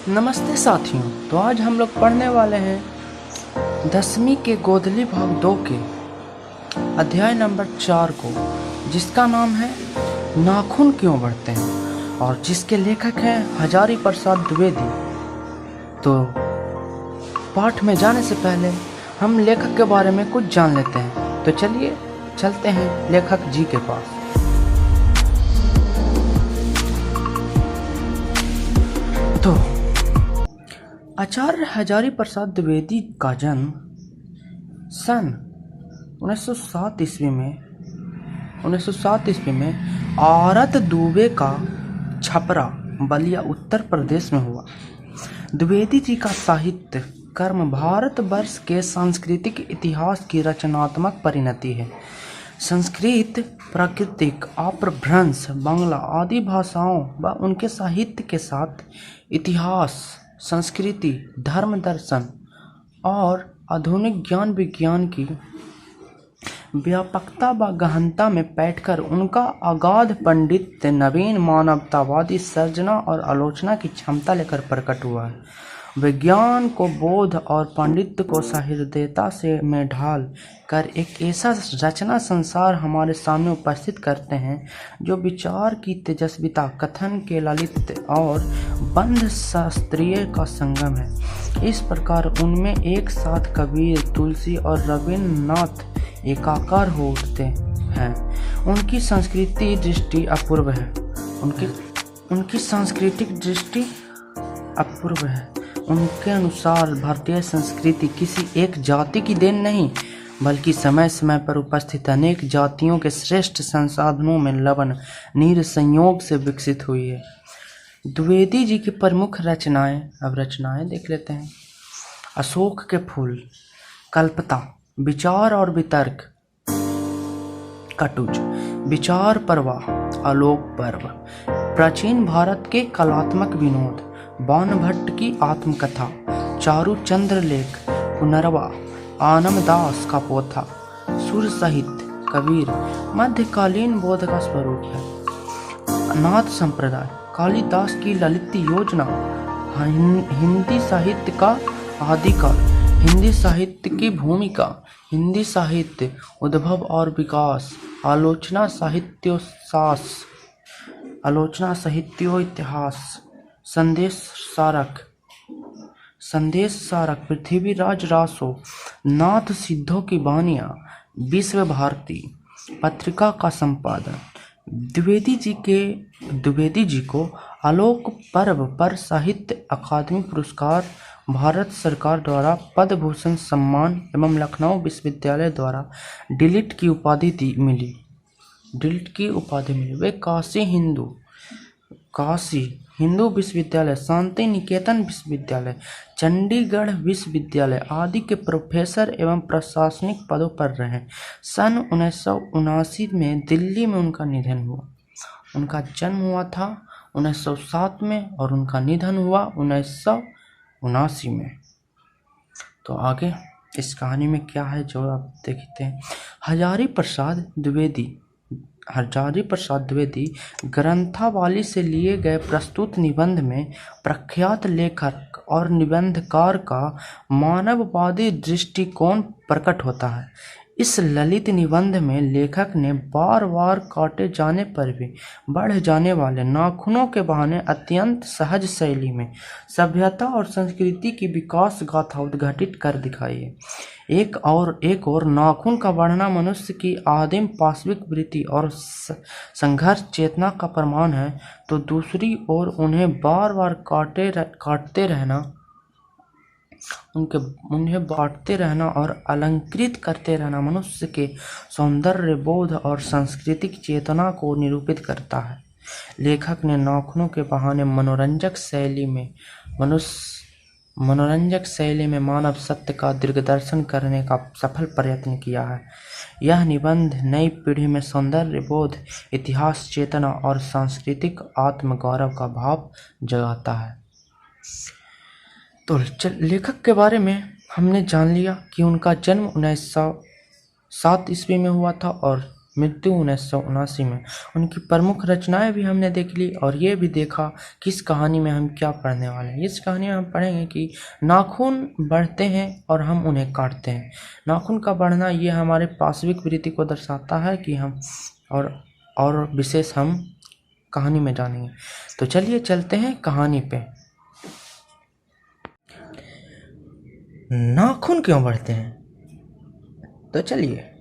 नमस्ते साथियों। तो आज हम लोग पढ़ने वाले हैं 10वीं के गोदली भाग 2 के अध्याय नंबर 4 को, जिसका नाम है नाखून क्यों बढ़ते हैं और जिसके लेखक हैं हजारी प्रसाद द्विवेदी। तो पाठ में जाने से पहले हम लेखक के बारे में कुछ जान लेते हैं। तो चलिए चलते हैं लेखक जी के पास। तो आचार्य हजारी प्रसाद द्विवेदी का जन्म सन 1907 ईस्वी में औरत दुबे का छपरा बलिया उत्तर प्रदेश में हुआ। द्विवेदी जी का साहित्य कर्म भारतवर्ष के सांस्कृतिक इतिहास की रचनात्मक परिणति है। संस्कृत, प्राकृतिक, अपभ्रंश, बांग्ला आदि भाषाओं व उनके साहित्य के साथ इतिहास, संस्कृति, धर्म दर्शन और आधुनिक ज्ञान विज्ञान की व्यापकता व गहनता में बैठकर उनका अगाध पंडित नवीन मानवतावादी सर्जना और आलोचना की क्षमता लेकर प्रकट हुआ है। विज्ञान को बोध और पांडित्य को सहृदयता से में ढाल कर एक ऐसा रचना संसार हमारे सामने उपस्थित करते हैं जो विचार की तेजस्विता, कथन के लालित्य और बंध शास्त्रीय का संगम है। इस प्रकार उनमें एक साथ कबीर, तुलसी और रवीन्द्रनाथ एकाकार हो उठते हैं। उनकी सांस्कृतिक दृष्टि अपूर्व है। उनकी सांस्कृतिक दृष्टि अपूर्व है। उनके अनुसार भारतीय संस्कृति किसी एक जाति की देन नहीं, बल्कि समय समय पर उपस्थित अनेक जातियों के श्रेष्ठ संसाधनों में लवण नीर संयोग से विकसित हुई है। द्विवेदी जी की प्रमुख रचनाएं, अब रचनाएं देख लेते हैं। अशोक के फूल, कल्पता, विचार और वितर्क, कटुज, विचार प्रवाह, आलोक पर्व, प्राचीन भारत के कलात्मक विनोद, बाणभट्ट की आत्मकथा, चारु चंद्र लेख, पुनर्वा, आनमदास का पोथा, सुर साहित्य, कबीर, मध्यकालीन बोध का स्वरूप है। नाथ संप्रदाय, कालिदास की ललित योजना, हिंदी साहित्य का आदिकाल, हिंदी साहित्य की भूमिका, हिंदी साहित्य उद्भव और विकास, आलोचना साहित्योइतिहास, संदेश सारक, पृथ्वीराज रासो, नाथ सिद्धों की बानियाँ, विश्व भारती पत्रिका का संपादन। द्विवेदी जी को आलोक पर्व पर साहित्य अकादमी पुरस्कार, भारत सरकार द्वारा पद्म भूषण सम्मान एवं लखनऊ विश्वविद्यालय द्वारा डीलिट की उपाधि मिली। वे काशी हिंदू विश्वविद्यालय, शांति निकेतन विश्वविद्यालय, चंडीगढ़ विश्वविद्यालय आदि के प्रोफेसर एवं प्रशासनिक पदों पर रहे। सन 1979 में दिल्ली में उनका निधन हुआ। उनका जन्म हुआ था 1907 में और उनका निधन हुआ 1979 में। तो आगे इस कहानी में क्या है जो आप देखते हैं। हजारी प्रसाद द्विवेदी ग्रंथावली से लिए गए प्रस्तुत निबंध में प्रख्यात लेखक और निबंधकार का मानववादी दृष्टिकोण प्रकट होता है। इस ललित निबंध में लेखक ने बार बार काटे जाने पर भी बढ़ जाने वाले नाखूनों के बहाने अत्यंत सहज शैली में सभ्यता और संस्कृति की विकास गाथा उद्घाटित कर दिखाई है। एक और नाखून का बढ़ना मनुष्य की आदिम पाशविक वृत्ति और संघर्ष चेतना का प्रमाण है, तो दूसरी ओर उन्हें बार बार काटते रहना, उन्हें बांटते रहना और अलंकृत करते रहना मनुष्य के सौंदर्य बोध और सांस्कृतिक चेतना को निरूपित करता है। लेखक ने नाखूनों के बहाने मनोरंजक शैली में मानव सत्य का दिग्दर्शन करने का सफल प्रयत्न किया है। यह निबंध नई पीढ़ी में सौंदर्य बोध, इतिहास चेतना और सांस्कृतिक आत्मगौरव का भाव जगाता है। तो लेखक के बारे में हमने जान लिया कि उनका जन्म 1907 ईस्वी में हुआ था और मृत्यु 1979 में। उनकी प्रमुख रचनाएं भी हमने देख ली और ये भी देखा कि इस कहानी में हम क्या पढ़ने वाले हैं। इस कहानी में हम पढ़ेंगे कि नाखून बढ़ते हैं और हम उन्हें काटते हैं। नाखून का बढ़ना ये हमारे पाशविक वृत्ति को दर्शाता है कि हम और विशेष हम कहानी में जानेंगे। तो चलिए चलते हैं कहानी पे। नाखून क्यों बढ़ते हैं? तो चलिए,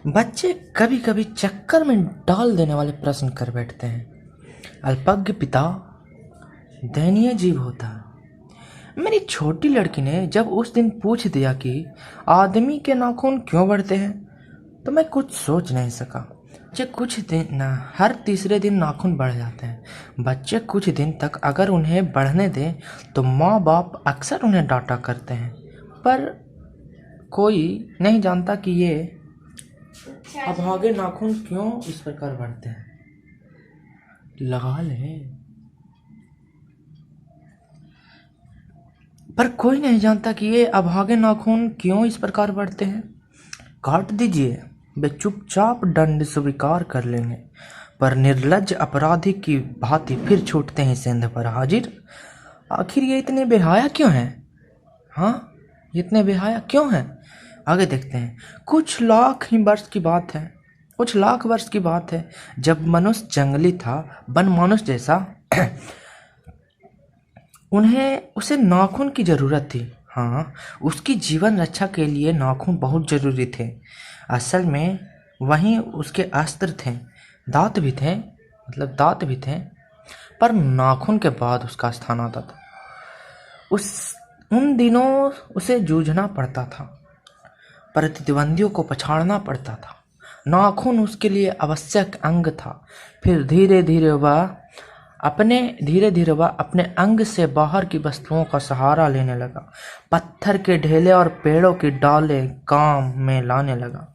बच्चे कभी कभी चक्कर में डाल देने वाले प्रश्न कर बैठते हैं। अल्पज्ञ पिता दयनीय जीव होता है। मेरी छोटी लड़की ने जब उस दिन पूछ दिया कि आदमी के नाखून क्यों बढ़ते हैं, तो मैं कुछ सोच नहीं सका। कुछ दिन हर तीसरे दिन नाखून बढ़ जाते हैं। बच्चे कुछ दिन तक अगर उन्हें बढ़ने दें तो माँ बाप अक्सर उन्हें डांटा करते हैं, पर कोई नहीं जानता कि ये अभागे नाखून क्यों इस प्रकार बढ़ते हैं। लगा ले, पर कोई नहीं जानता कि ये अभागे नाखून क्यों इस प्रकार बढ़ते हैं। काट दीजिए, वे चुपचाप दंड स्वीकार कर लेंगे, पर निर्लज्ज अपराधी की भांति फिर छूटते हैं सेंध पर हाजिर। आखिर ये इतने बेहाया क्यों हैं? हाँ, इतने बेहाया क्यों हैं? आगे देखते हैं। कुछ लाख वर्ष की बात है जब मनुष्य जंगली था, वन मनुष्य जैसा। उसे नाखून की जरूरत थी। हाँ, उसकी जीवन रक्षा के लिए नाखून बहुत जरूरी थे। असल में वहीं उसके अस्त्र थे। दांत भी थे, पर नाखून के बाद उसका स्थान आता था। उन दिनों उसे जूझना पड़ता था, प्रतिद्वंदियों को पछाड़ना पड़ता था। नाखून उसके लिए आवश्यक अंग था। फिर धीरे धीरे वह अपने अंग से बाहर की वस्तुओं का सहारा लेने लगा। पत्थर के ढेले और पेड़ों की डालें काम में लाने लगा।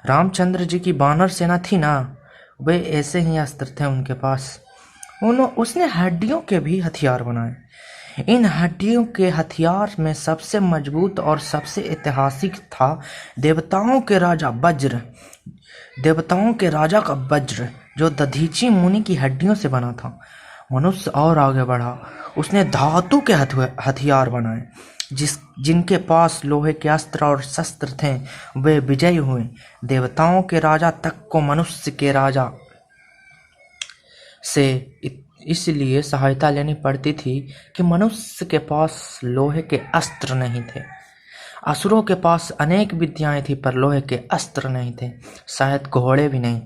रामचंद्र जी की बानर सेना थी ना, वे ऐसे ही अस्त्र थे उनके पास। उसने हड्डियों के भी हथियार बनाए। इन हड्डियों के हथियार में सबसे मजबूत और सबसे ऐतिहासिक था देवताओं के राजा का वज्र, जो दधीची मुनि की हड्डियों से बना था। मनुष्य और आगे बढ़ा। उसने धातु के हथियार बनाए। जिनके पास लोहे के अस्त्र और शस्त्र थे, वे विजयी हुए। देवताओं के राजा तक को मनुष्य के राजा से इसलिए सहायता लेनी पड़ती थी कि मनुष्य के पास लोहे के अस्त्र नहीं थे। असुरों के पास अनेक विद्याएं थी, पर लोहे के अस्त्र नहीं थे। शायद घोड़े भी नहीं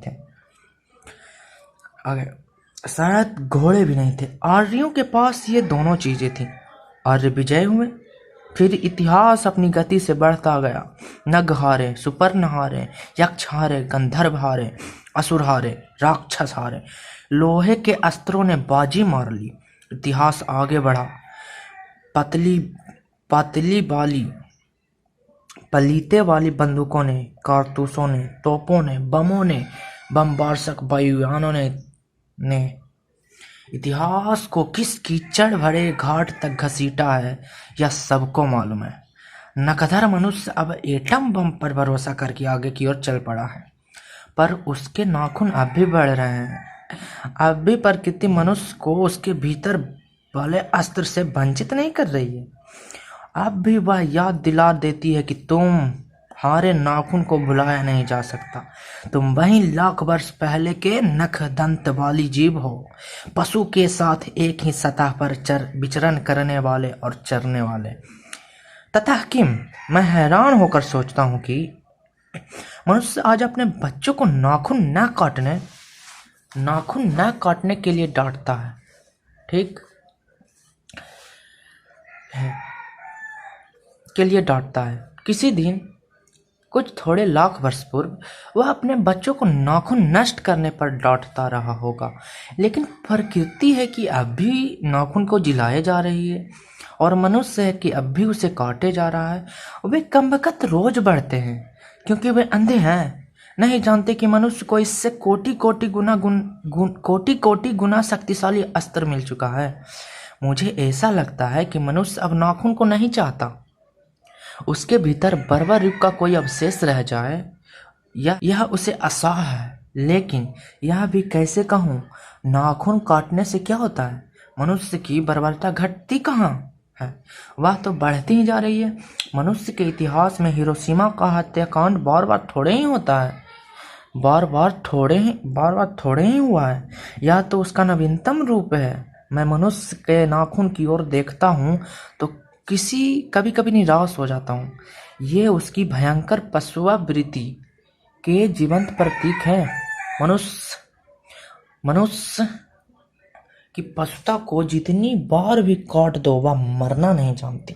थे। आर्यों के पास ये दोनों चीजें थी। आर्य विजय हुए। फिर इतिहास अपनी गति से बढ़ता गया। नग हारे, सुपर्ण हारे, यक्ष हारे, गंधर्व हारे, असुर हारे, राक्षस हारे। लोहे के अस्त्रों ने बाजी मार ली। इतिहास आगे बढ़ा। पलीते वाली बंदूकों ने, कारतूसों ने, तोपों ने, बमों ने, बमबार्षक वायुयानों ने इतिहास को किस कीचड़ भरे घाट तक घसीटा है, यह सबको मालूम है। नकधर मनुष्य अब एटम बम पर भरोसा करके आगे की ओर चल पड़ा है, पर उसके नाखून अब भी बढ़ रहे हैं। अब भी प्रकृति मनुष्य को उसके भीतर वाले अस्त्र से वंचित नहीं कर रही है। अब भी वह याद दिला देती है कि तुम्हारे नाखून को भुलाया नहीं जा सकता। तुम वही लाख वर्ष पहले के नख दंत वाली जीव हो, पशु के साथ एक ही सतह पर विचरण करने वाले और चरने वाले। तथा किम, मैं हैरान होकर सोचता हूँ कि मनुष्य आज अपने बच्चों को नाखून न काटने के लिए डांटता है। ठीक है, के लिए डांटता है। किसी दिन कुछ थोड़े लाख वर्ष पूर्व वह अपने बच्चों को नाखून नष्ट करने पर डांटता रहा होगा, लेकिन प्रकृति है कि अब भी नाखून को जिलाए जा रही है, और मनुष्य है कि अब भी उसे काटे जा रहा है। वे कमबख्त रोज बढ़ते हैं क्योंकि वे अंधे हैं, नहीं जानते कि मनुष्य को इससे कोटि कोटि गुना शक्तिशाली अस्त्र मिल चुका है। मुझे ऐसा लगता है कि मनुष्य अब नाखून को नहीं चाहता। उसके भीतर बर्बर युग का कोई अवशेष रह जाए, यह उसे असह्य है। लेकिन यह भी कैसे कहूँ, नाखून काटने से क्या होता है? मनुष्य की बर्बरता घटती कहाँ है, वह तो बढ़ती ही जा रही है। मनुष्य के इतिहास में हिरोशिमा का हत्याकांड बार बार थोड़े ही होता है, बार बार थोड़े ही हुआ है। यह तो उसका नवीनतम रूप है। मैं मनुष्य के नाखून की ओर देखता हूँ तो कभी कभी निराश हो जाता हूँ। ये उसकी भयंकर पशुवृत्ति के जीवंत प्रतीक हैं। मनुष्य की पशुता को जितनी बार भी काट दो, वह मरना नहीं जानती।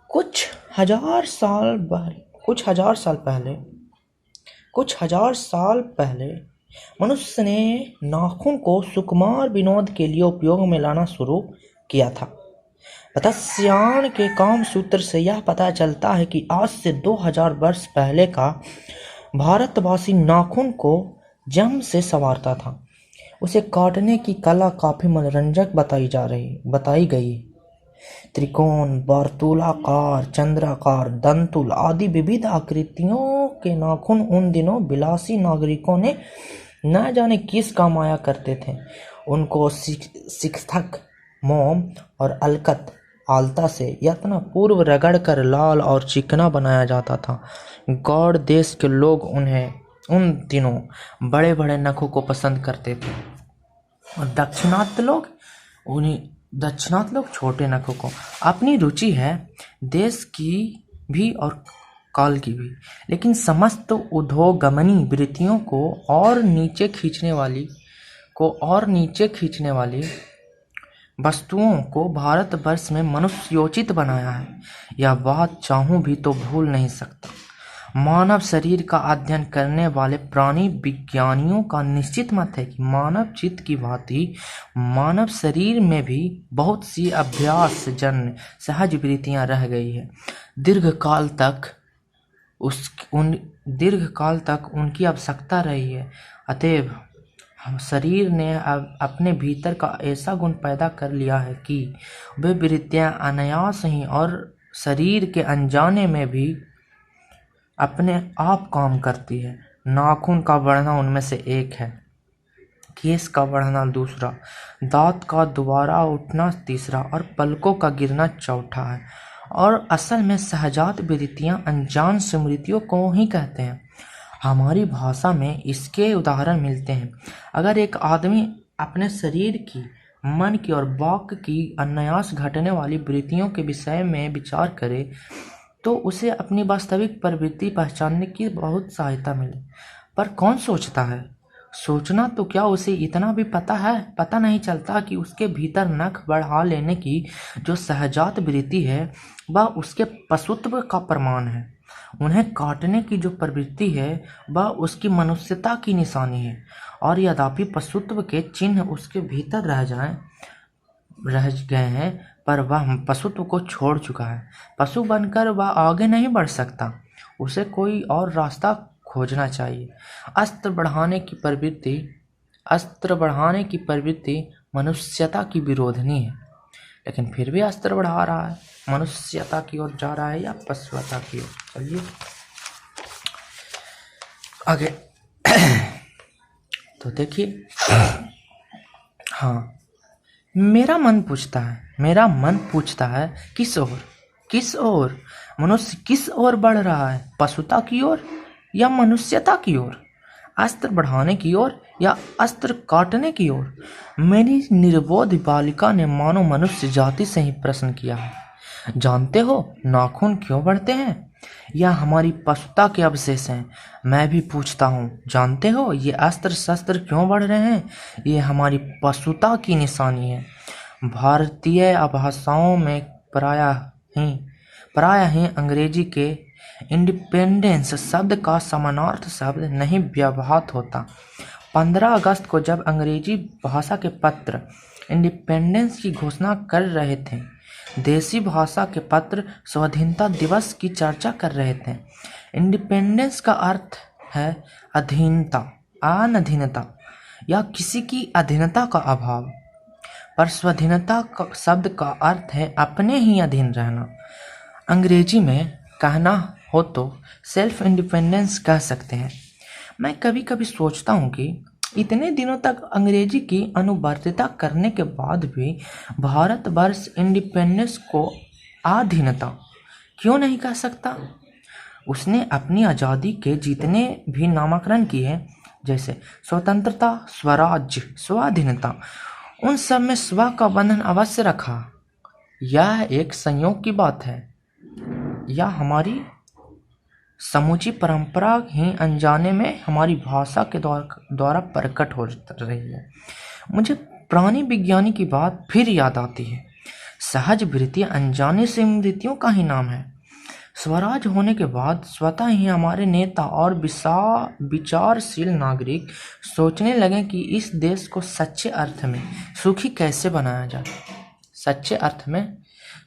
कुछ हजार साल पहले मनुष्य ने नाखून को सुकुमार विनोद के लिए उपयोग में लाना शुरू किया था। वत्स्यायन के काम सूत्र से यह पता चलता है कि आज से 2000 वर्ष पहले का भारतवासी नाखून को जम से संवारता था। उसे काटने की कला काफी मनोरंजक बताई गई। त्रिकोण, वर्तुलाकार, चंद्राकार, दंतुल आदि विविध आकृतियों के नाखून उन दिनों विलासी नागरिकों ने न जाने किस काम आया करते थे। उनको शिक्षक, मोम और आलता से यत्न पूर्व रगड़ कर लाल और चिकना बनाया जाता था। गौड़ देश के लोग उन दिनों बड़े बड़े नखों को पसंद करते थे और दक्षिणात लोग छोटे नखों को। अपनी रुचि है देश की भी और काल की भी, लेकिन समस्त उद्योगमनी वृत्तियों को और नीचे खींचने वाली वस्तुओं को भारतवर्ष में मनुष्योचित बनाया है। यह बात चाहूं भी तो भूल नहीं सकता। मानव शरीर का अध्ययन करने वाले प्राणी विज्ञानियों का निश्चित मत है कि मानव चित्त की भांति मानव शरीर में भी बहुत सी अभ्यासजन्य सहज वृत्तियां रह गई है। दीर्घकाल तक उनकी आवश्यकता रही है। अतएव शरीर ने अपने भीतर का ऐसा गुण पैदा कर लिया है कि वे वृत्तियां अनायास ही और शरीर के अनजाने में भी अपने आप काम करती है। नाखून का बढ़ना उनमें से एक है, केस का बढ़ना दूसरा, दांत का दोबारा उठना तीसरा और पलकों का गिरना चौथा है। और असल में सहजात वृत्तियां अनजान स्मृतियों को ही कहते हैं। हमारी भाषा में इसके उदाहरण मिलते हैं। अगर एक आदमी अपने शरीर की, मन की और वाक की अनायास घटने वाली वृत्तियों के विषय में विचार करे तो उसे अपनी वास्तविक प्रवृत्ति पहचानने की बहुत सहायता मिले। पर कौन सोचता है? सोचना तो क्या, उसे इतना भी पता नहीं चलता कि उसके भीतर नख बढ़ा लेने की जो सहजात वृत्ति है वह उसके पशुत्व का प्रमाण है। उन्हें काटने की जो प्रवृत्ति है वह उसकी मनुष्यता की निशानी है। और यद्यपि पशुत्व के चिन्ह उसके भीतर रह गए हैं, पर वह पशुत्व को छोड़ चुका है। पशु बनकर वह आगे नहीं बढ़ सकता, उसे कोई और रास्ता खोजना चाहिए। अस्त्र बढ़ाने की प्रवृत्ति मनुष्यता की विरोधनी है, लेकिन फिर भी अस्त्र बढ़ा रहा है। मनुष्यता की ओर जा रहा है या पशुता की ओर? चलिए आगे तो देखिए। हाँ, मेरा मन पूछता है किस ओर मनुष्य किस ओर बढ़ रहा है, पशुता की ओर या मनुष्यता की ओर, अस्त्र बढ़ाने की ओर या अस्त्र काटने की ओर? मेरी निर्बोध बालिका ने मानो मनुष्य जाति से ही प्रश्न किया है। जानते हो नाखून क्यों बढ़ते हैं? यह हमारी पशुता के अवशेष हैं। मैं भी पूछता हूँ, जानते हो ये अस्त्र शस्त्र क्यों बढ़ रहे हैं? ये हमारी पशुता की निशानी है। भारतीय भाषाओं में प्रायः ही अंग्रेजी के इंडिपेंडेंस शब्द का समानार्थ शब्द नहीं व्यवहार होता। 15 अगस्त को जब अंग्रेजी भाषा के पत्र इंडिपेंडेंस की घोषणा कर रहे थे, देसी भाषा के पत्र स्वाधीनता दिवस की चर्चा कर रहे थे। इंडिपेंडेंस का अर्थ है अधीनता या किसी की अधीनता का अभाव, पर स्वाधीनता शब्द का अर्थ है अपने ही अधीन रहना। अंग्रेजी में कहना हो तो सेल्फ इंडिपेंडेंस कह सकते हैं। मैं कभी कभी सोचता हूँ कि इतने दिनों तक अंग्रेजी की अनुवर्तिता करने के बाद भी भारतवर्ष इंडिपेंडेंस को अधीनता क्यों नहीं कह सकता। उसने अपनी आज़ादी के जितने भी नामकरण किए, जैसे स्वतंत्रता, स्वराज्य, स्वाधीनता, उन सब में स्व का बंधन अवश्य रखा। यह एक संयोग की बात है या हमारी समूची परंपरा ही अनजाने में हमारी भाषा के द्वारा प्रकट हो रही है। मुझे पुरानी विज्ञानी की बात फिर याद आती है। सहज वृत्ति अनजाने से मृत्युओं का ही नाम है। स्वराज होने के बाद स्वतः ही हमारे नेता और विचारशील नागरिक सोचने लगे कि इस देश को सच्चे अर्थ में सुखी कैसे बनाया जाए। सच्चे अर्थ में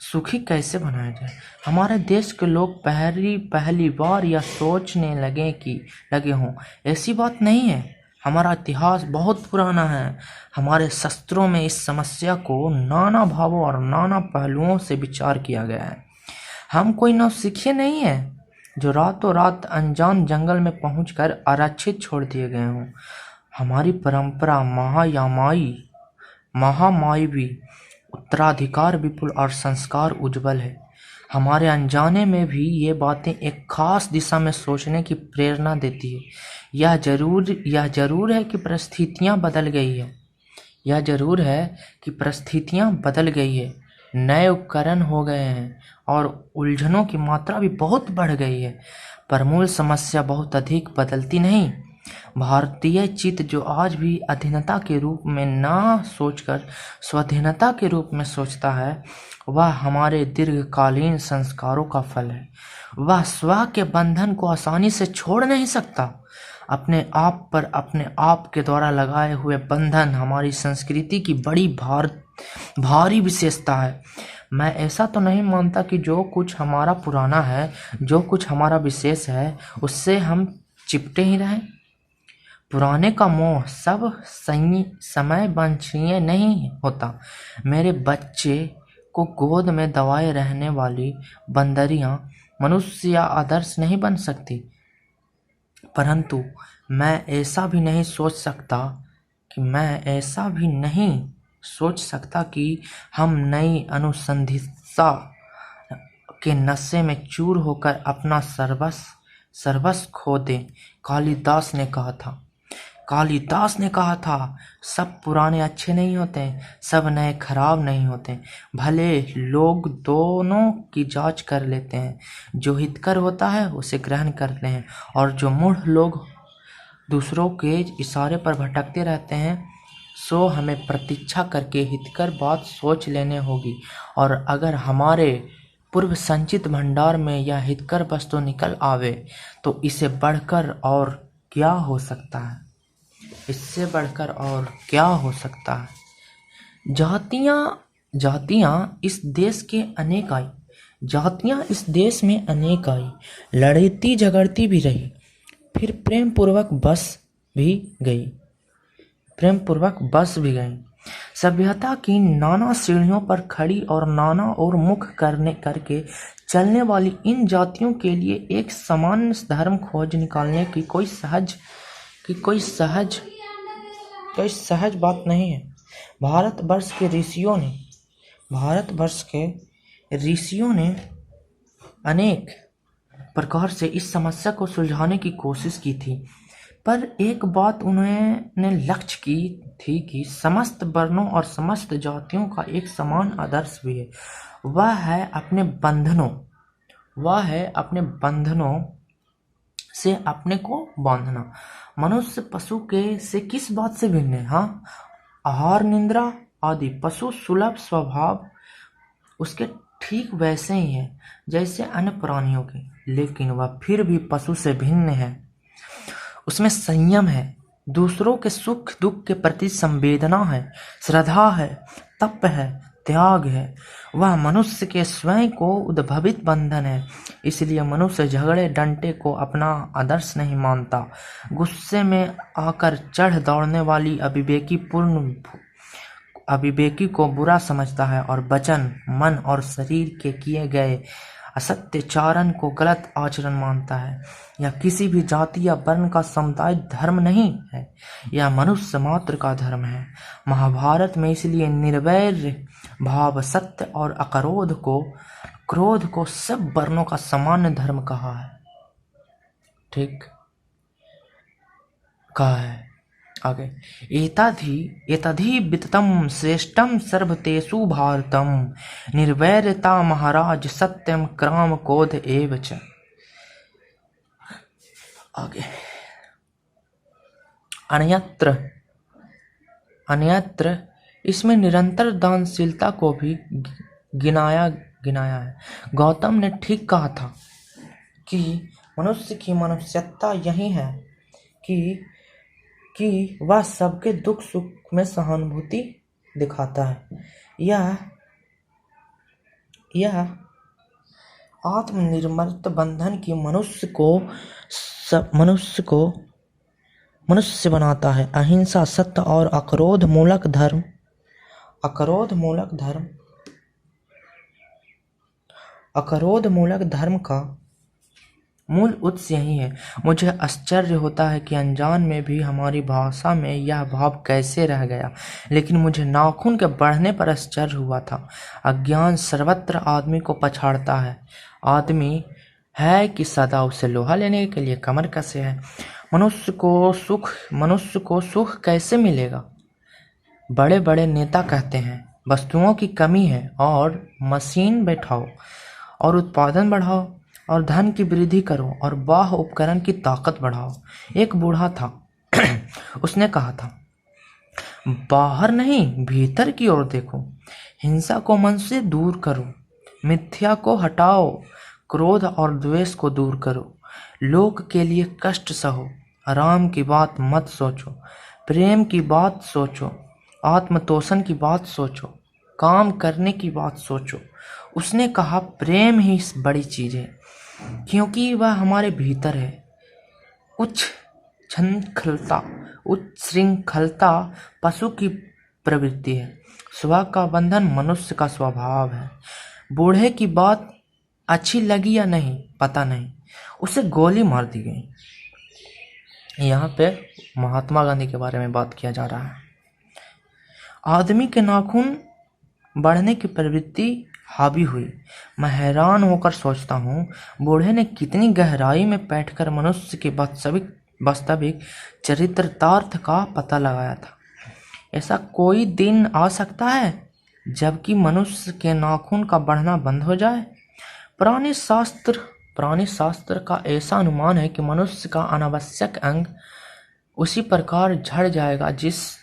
सुखी कैसे बनाया जाए। हमारे देश के लोग पहली बार यह सोचने लगे हों। ऐसी बात नहीं है। हमारा इतिहास बहुत पुराना है। हमारे शास्त्रों में इस समस्या को नाना भावों और नाना पहलुओं से विचार किया गया है। हम कोई नौसिखिए नहीं है जो रातों रात अनजान जंगल में पहुंचकर आरक्षित छोड़ दिए गए हों। हमारी परंपरा महामायवी, उत्तराधिकार विपुल और संस्कार उज्जवल है। हमारे अनजाने में भी ये बातें एक खास दिशा में सोचने की प्रेरणा देती है। यह जरूर है कि परिस्थितियां बदल गई है। नए उपकरण हो गए हैं और उलझनों की मात्रा भी बहुत बढ़ गई है, पर मूल समस्या बहुत अधिक बदलती नहीं। भारतीय चित्त जो आज भी अधीनता के रूप में ना सोचकर स्वाधीनता के रूप में सोचता है, वह हमारे दीर्घकालीन संस्कारों का फल है। वह स्व के बंधन को आसानी से छोड़ नहीं सकता। अपने आप पर अपने आप के द्वारा लगाए हुए बंधन हमारी संस्कृति की बड़ी भारी विशेषता है। मैं ऐसा तो नहीं मानता कि जो कुछ हमारा पुराना है, जो कुछ हमारा विशेष है, उससे हम चिपटे ही रहें। पुराने का मोह सब समय वांछनीय नहीं होता। मेरे बच्चे को गोद में दबाए रहने वाली बंदरियां मनुष्य या आदर्श नहीं बन सकती, परंतु मैं ऐसा भी नहीं सोच सकता कि हम नई अनुसंधित्सा के नशे में चूर होकर अपना सर्वस्व खो दें। कालिदास ने कहा था, सब पुराने अच्छे नहीं होते, सब नए खराब नहीं होते। भले लोग दोनों की जांच कर लेते हैं। जो हितकर होता है उसे ग्रहण करते हैं, और जो मूढ़ लोग दूसरों के इशारे पर भटकते रहते हैं, सो हमें प्रतीक्षा करके हितकर बात सोच लेने होगी। और अगर हमारे पूर्व संचित भंडार में यह हितकर वस्तु निकल आवे तो इससे बढ़कर और क्या हो सकता है। जातियां इस देश में अनेक आई, लड़ती झगड़ती भी रही, फिर प्रेम पूर्वक बस भी गई। सभ्यता की नाना सीढ़ियों पर खड़ी और नाना और मुख करके चलने वाली इन जातियों के लिए एक समान धर्म खोज निकालने की कोई सहज बात नहीं है। भारतवर्ष के ऋषियों ने अनेक प्रकार से इस समस्या को सुलझाने की कोशिश की थी, पर एक बात उन्होंने लक्ष्य की थी कि समस्त वर्णों और समस्त जातियों का एक समान आदर्श भी है। वह है अपने बंधनों से अपने को बांधना। मनुष्य पशु से किस बात से भिन्न है? हाँ, आहार, निद्रा आदि। पशु सुलभ स्वभाव उसके ठीक वैसे ही है जैसे अन्य प्राणियों के, लेकिन वह फिर भी पशु से भिन्न है। उसमें संयम है, दूसरों के सुख दुख के प्रति संवेदना है, श्रद्धा है, तप है, त्याग है। वह मनुष्य के स्वयं को उद्भवित बंधन है। इसलिए मनुष्य झगड़े डंटे को अपना आदर्श नहीं मानता। गुस्से में आकर चढ़ दौड़ने वाली अविवेकी को बुरा समझता है और वचन, मन और शरीर के किए गए असत्याचरण को गलत आचरण मानता है। यह किसी भी जाति या वर्ण का सामुदायिक धर्म नहीं है, यह मनुष्य मात्र का धर्म है। महाभारत में इसलिए निर्वैर भाव, सत्य और क्रोध को सब वर्णों का सामान्य धर्म कहा है। ठीक कहा है। आगे, एतद्धि विततं श्रेष्ठं सर्वतेषु भारतं, निर्वैरता महाराज सत्यम क्राम क्रोध एव च। आगे, अन्यत्र इसमें निरंतर दानशीलता को भी गिनाया है। गौतम ने ठीक कहा था कि मनुष्य की मनुष्यता यही है कि वह सबके दुख सुख में सहानुभूति दिखाता है। यह आत्मनिर्भरता बंधन की मनुष्य बनाता है। अहिंसा, सत्य और अक्रोध मूलक धर्म का मूल उद्देश्य यही है। मुझे आश्चर्य होता है कि अनजान में भी हमारी भाषा में यह भाव कैसे रह गया, लेकिन मुझे नाखून के बढ़ने पर आश्चर्य हुआ था। अज्ञान सर्वत्र आदमी को पछाड़ता है। आदमी है कि सदा उसे लोहा लेने के लिए कमर कसे है। मनुष्य को सुख कैसे मिलेगा? बड़े बड़े नेता कहते हैं वस्तुओं की कमी है और मशीन बैठाओ और उत्पादन बढ़ाओ और धन की वृद्धि करो और बाह्य उपकरण की ताकत बढ़ाओ। एक बूढ़ा था उसने कहा था, बाहर नहीं भीतर की ओर देखो, हिंसा को मन से दूर करो, मिथ्या को हटाओ, क्रोध और द्वेष को दूर करो, लोक के लिए कष्ट सहो, आराम की बात मत सोचो, प्रेम की बात सोचो, आत्मतोषण की बात सोचो, काम करने की बात सोचो। उसने कहा, प्रेम ही बड़ी चीज है क्योंकि वह हमारे भीतर है। उच्च श्रृंखलता पशु की प्रवृत्ति है, स्व का बंधन मनुष्य का स्वभाव है। बूढ़े की बात अच्छी लगी या नहीं पता नहीं, उसे गोली मार दी गई। यहाँ पे महात्मा गांधी के बारे में बात किया जा रहा है। आदमी के नाखून बढ़ने की प्रवृत्ति हावी हुई। मैं हैरान होकर सोचता हूँ, बूढ़े ने कितनी गहराई में बैठकर मनुष्य के वास्तविक चरितार्थ का पता लगाया था। ऐसा कोई दिन आ सकता है जबकि मनुष्य के नाखून का बढ़ना बंद हो जाए? पुराने शास्त्र का ऐसा अनुमान है कि मनुष्य का अनावश्यक अंग उसी प्रकार झड़ जाएगा जिस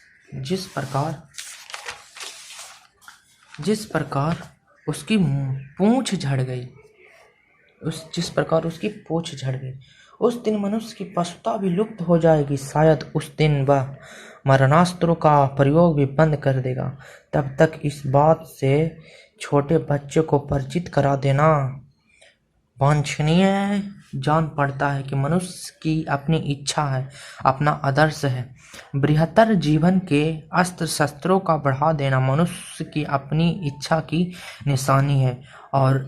प्रकार उसकी पूंछ झड़ गई। उस दिन मनुष्य की पशुता भी लुप्त हो जाएगी। शायद उस दिन वह मरणास्त्रों का प्रयोग भी बंद कर देगा। तब तक इस बात से छोटे बच्चे को परिचित करा देना वांछनीय जान पड़ता है कि मनुष्य की अपनी इच्छा है, अपना आदर्श है। बृहत्तर जीवन के अस्त्र शस्त्रों का बढ़ा देना मनुष्य की अपनी इच्छा की निशानी है और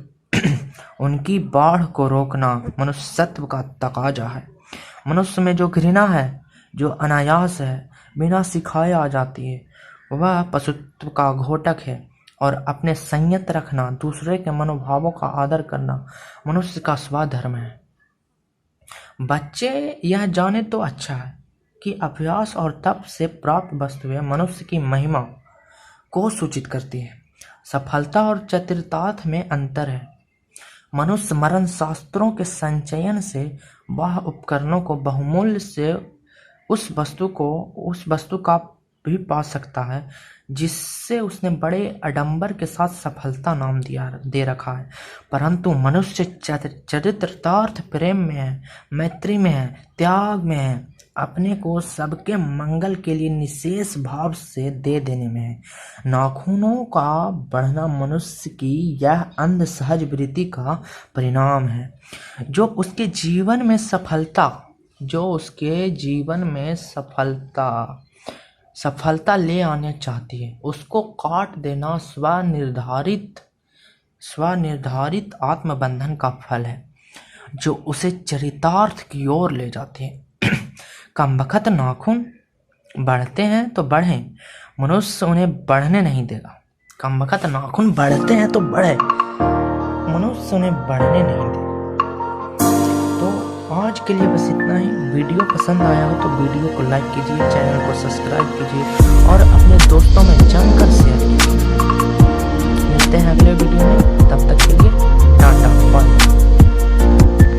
उनकी बाढ़ को रोकना मनुष्यत्व का तकाजा है। मनुष्य में जो घृणा है, जो अनायास है, बिना सिखाए आ जाती है, वह पशुत्व का घोटक है। और अपने संयत रखना, दूसरे के मनोभावों का आदर करना मनुष्य का स्वधर्म है। बच्चे यह जाने तो अच्छा है कि अभ्यास और तप से प्राप्त वस्तुएं मनुष्य की महिमा को सूचित करती है। सफलता और चरितार्थ में अंतर है। मनुष्य मरण शास्त्रों के संचयन से बाह्य उपकरणों को बहुमूल्य से उस वस्तु का भी पा सकता है जिससे उसने बड़े आडंबर के साथ सफलता नाम दे रखा है। परंतु मनुष्य चरितार्थ प्रेम में है, मैत्री में है, त्याग में है, अपने को सबके मंगल के लिए निशेष भाव से दे देने में है। नाखूनों का बढ़ना मनुष्य की यह अंध सहज वृत्ति का परिणाम है जो उसके जीवन में सफलता ले आने चाहती है। उसको काट देना स्वनिर्धारित स्वनिर्धारित आत्मबंधन का फल है जो उसे चरितार्थ की ओर ले जाते हैं। कमबख्त नाखून बढ़ते हैं तो बढ़ें, मनुष्य उन्हें बढ़ने नहीं देगा। कमबख्त नाखून बढ़ते हैं तो बढ़े, मनुष्य उन्हें बढ़ने नहीं देगा। तो आज के लिए बस इतना ही। वीडियो पसंद आया हो तो वीडियो को लाइक कीजिए, चैनल को सब्सक्राइब कीजिए और अपने दोस्तों में जमकर शेयर कीजिए। मिलते हैं अगले वीडियो में, तब तक के लिए टाटा बाय।